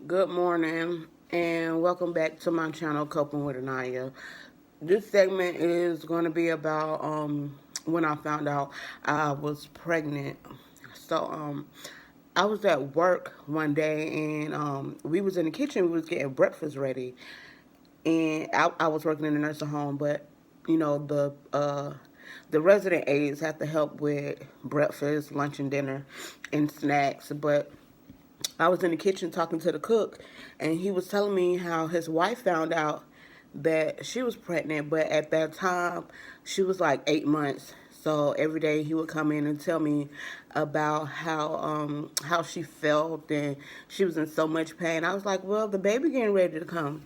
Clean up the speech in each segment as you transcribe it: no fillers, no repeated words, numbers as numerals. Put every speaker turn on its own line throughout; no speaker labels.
Good morning and welcome back to my channel, Coping with Anaya. This segment is going to be about when I found out I was pregnant. So I was at work one day and we was in the kitchen. We was getting breakfast ready, and I was working in a nursing home, but you know the resident aides have to help with breakfast, lunch, and dinner, and snacks, but I was in the kitchen talking to the cook, and he was telling me how his wife found out that she was pregnant, but at that time, she was like 8 months. So every day he would come in and tell me about how she felt, and she was in so much pain. I was like, well, the baby getting ready to come.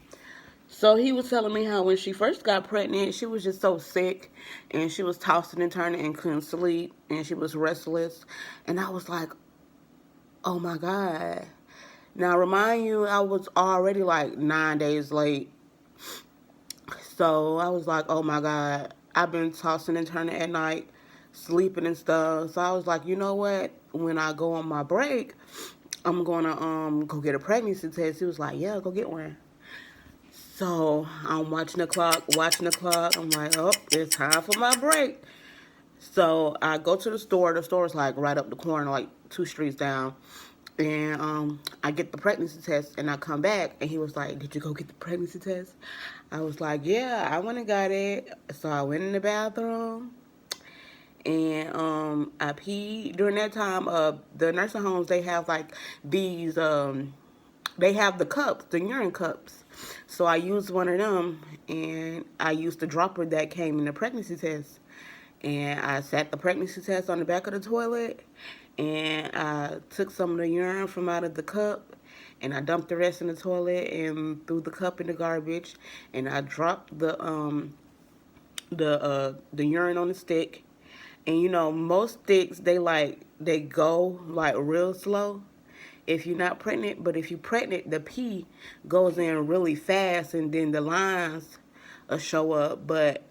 So he was telling me how when she first got pregnant, she was just so sick, and she was tossing and turning and couldn't sleep, and she was restless. And I was like, oh my God. Now, remind you, I was already like 9 days late. So I was like, oh my God, I've been tossing and turning at night, sleeping and stuff. So I was like, you know what? When I go on my break, I'm gonna go get a pregnancy test. He was like, yeah, go get one. So I'm watching the clock, watching the clock. I'm like, oh, it's time for my break. So I go to the store. The store is like right up the corner, like 2 streets down. And I get the pregnancy test, and I come back, and he was like, "Did you go get the pregnancy test?" I was like, "Yeah, I went and got it." So I went in the bathroom, and I peed during that time. The nursing homes, they have like these they have the cups, the urine cups. So I used one of them, and I used the dropper that came in the pregnancy test. And I sat the pregnancy test on the back of the toilet, and I took some of the urine from out of the cup, and I dumped the rest in the toilet and threw the cup in the garbage, and I dropped the urine on the stick. And you know, most sticks they go like real slow if you're not pregnant, but if you're pregnant, the pee goes in really fast, and then the lines will show up. But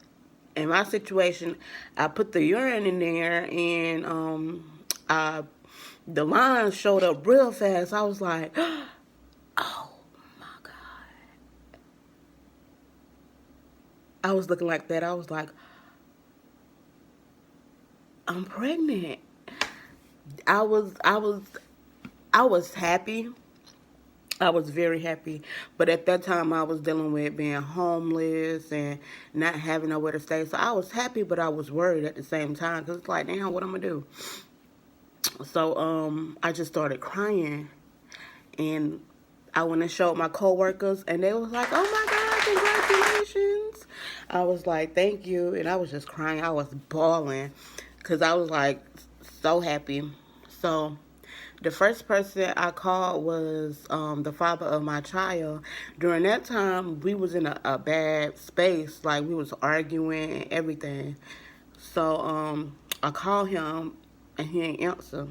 in my situation, I put the urine in there, and I the lines showed up real fast. I was like, oh my God. I was looking like that. I was like, I'm pregnant. I was I was I was happy. I was very happy, but at that time I was dealing with being homeless and not having nowhere to stay. So I was happy, but I was worried at the same time because it's like, damn, what I'm gonna do? So I just started crying, and I went and showed my coworkers, and they was like, "Oh my God, congratulations!" I was like, "Thank you," and I was just crying. I was bawling because I was like so happy. So the first person I called was the father of my child. During that time, we was in a bad space, like we was arguing and everything. So I called him, and he ain't answer.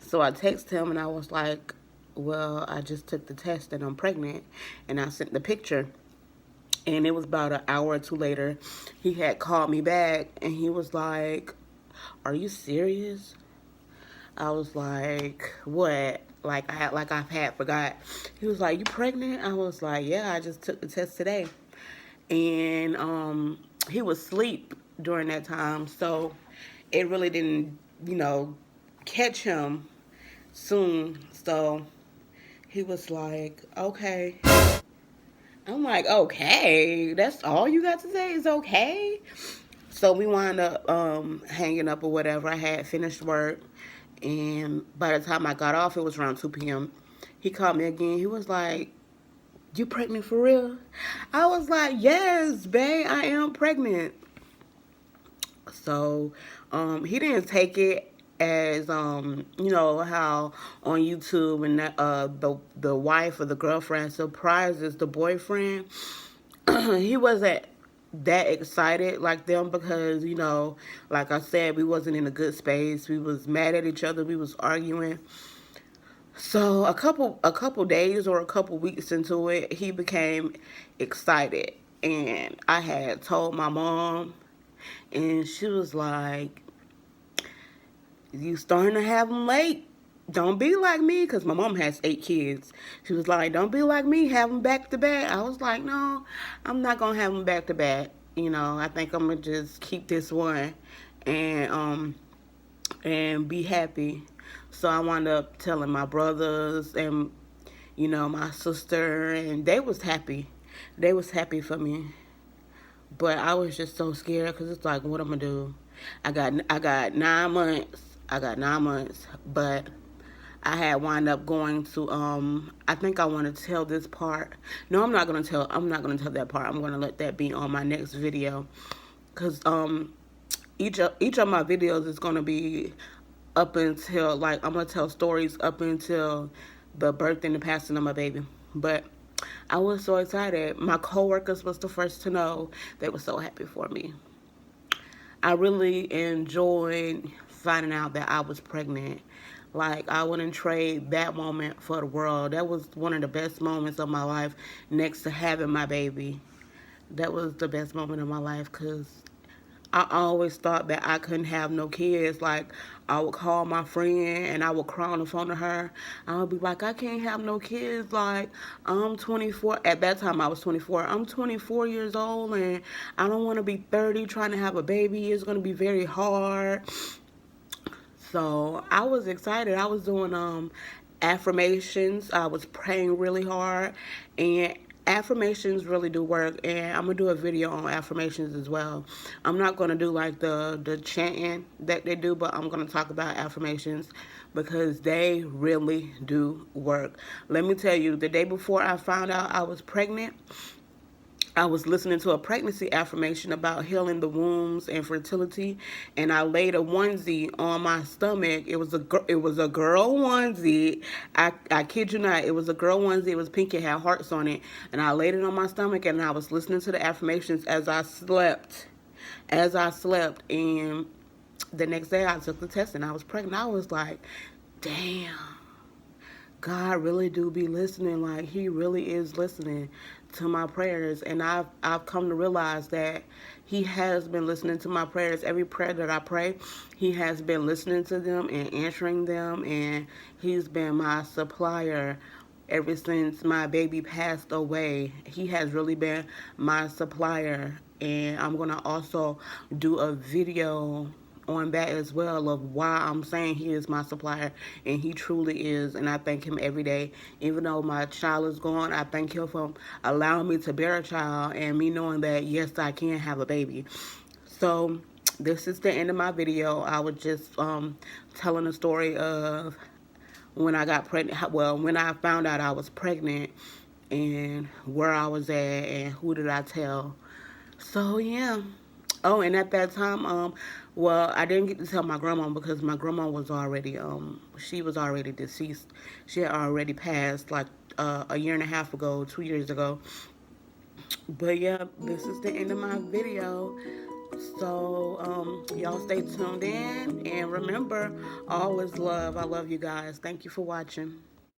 So I texted him, and I was like, well, I just took the test and I'm pregnant. And I sent the picture. And it was about an hour or two later, he had called me back, and he was like, are you serious? I was like, what? I've had forgot. He was like, you pregnant? I was like, yeah, I just took the test today. And he was asleep during that time, so it really didn't, catch him soon. So he was like, okay. I'm like, okay, that's all you got to say is okay. So we wound up hanging up or whatever. I had finished work, and by the time I got off, it was around 2 p.m. He called me again. He was like, you pregnant for real? I was like, yes, babe, I am pregnant. So he didn't take it as how on YouTube and the wife or the girlfriend surprises the boyfriend. He wasn't that excited like them because like I said, we wasn't in a good space. We was mad at each other. We was arguing. So a couple days or a couple weeks into it, he became excited, and I had told my mom, and she was like, "You starting to have them late." don't be like me, because my mom has 8 kids. She was like, don't be like me, have them back to back. I was like, no, I'm not gonna have them back to back. I think I'm gonna just keep this one, and be happy. So I wound up telling my brothers and my sister, and they was happy. They was happy for me, but I was just so scared because it's like, what I'm gonna do? I got 9 months. I got 9 months, but I had wind up going to I think I want to tell this part. No, I'm not gonna tell that part. I'm gonna let that be on my next video, cuz each of my videos is gonna be up until, like, I'm gonna tell stories up until the birth and the passing of my baby. But I was so excited. My coworkers was the first to know. They were so happy for me. I really enjoyed finding out that I was pregnant. Like, I wouldn't trade that moment for the world. That was one of the best moments of my life, next to having my baby. That was the best moment of my life, because I always thought that I couldn't have no kids. Like, I would call my friend and I would cry on the phone to her. I would be like, I can't have no kids. Like, I'm 24. At that time, I was 24. I'm 24 years old and I don't want to be 30 trying to have a baby. It's going to be very hard. So I was excited. I was doing affirmations. I was praying really hard, and affirmations really do work. And I'm gonna do a video on affirmations as well. I'm not gonna do like the chanting that they do, but I'm gonna talk about affirmations because they really do work. Let me tell you, the day before I found out I was pregnant, I was listening to a pregnancy affirmation about healing the wombs and fertility, and I laid a onesie on my stomach. It was a girl onesie. I kid you not, it was a girl onesie. It was pink. It had hearts on it, and I laid it on my stomach, and I was listening to the affirmations as I slept. And the next day I took the test, and I was pregnant. I was like, damn. God really do be listening. Like, he really is listening to my prayers. And I've come to realize that he has been listening to my prayers. Every prayer that I pray, he has been listening to them and answering them, and he's been my supplier ever since my baby passed away. He has really been my supplier. And I'm going to also do a video on that as well, of why I'm saying he is my supplier, and he truly is. And I thank him every day. Even though my child is gone, I thank him for allowing me to bear a child, and me knowing that yes, I can have a baby. So this is the end of my video. I was just telling the story of when I got pregnant. Well, when I found out I was pregnant, and where I was at, and who did I tell. So yeah. Oh, and at that time, well, I didn't get to tell my grandma because my grandma was already, she was already deceased. She had already passed like a year and a half ago, 2 years ago. But yeah, this is the end of my video. So y'all stay tuned in, and remember, all is love. I love you guys. Thank you for watching.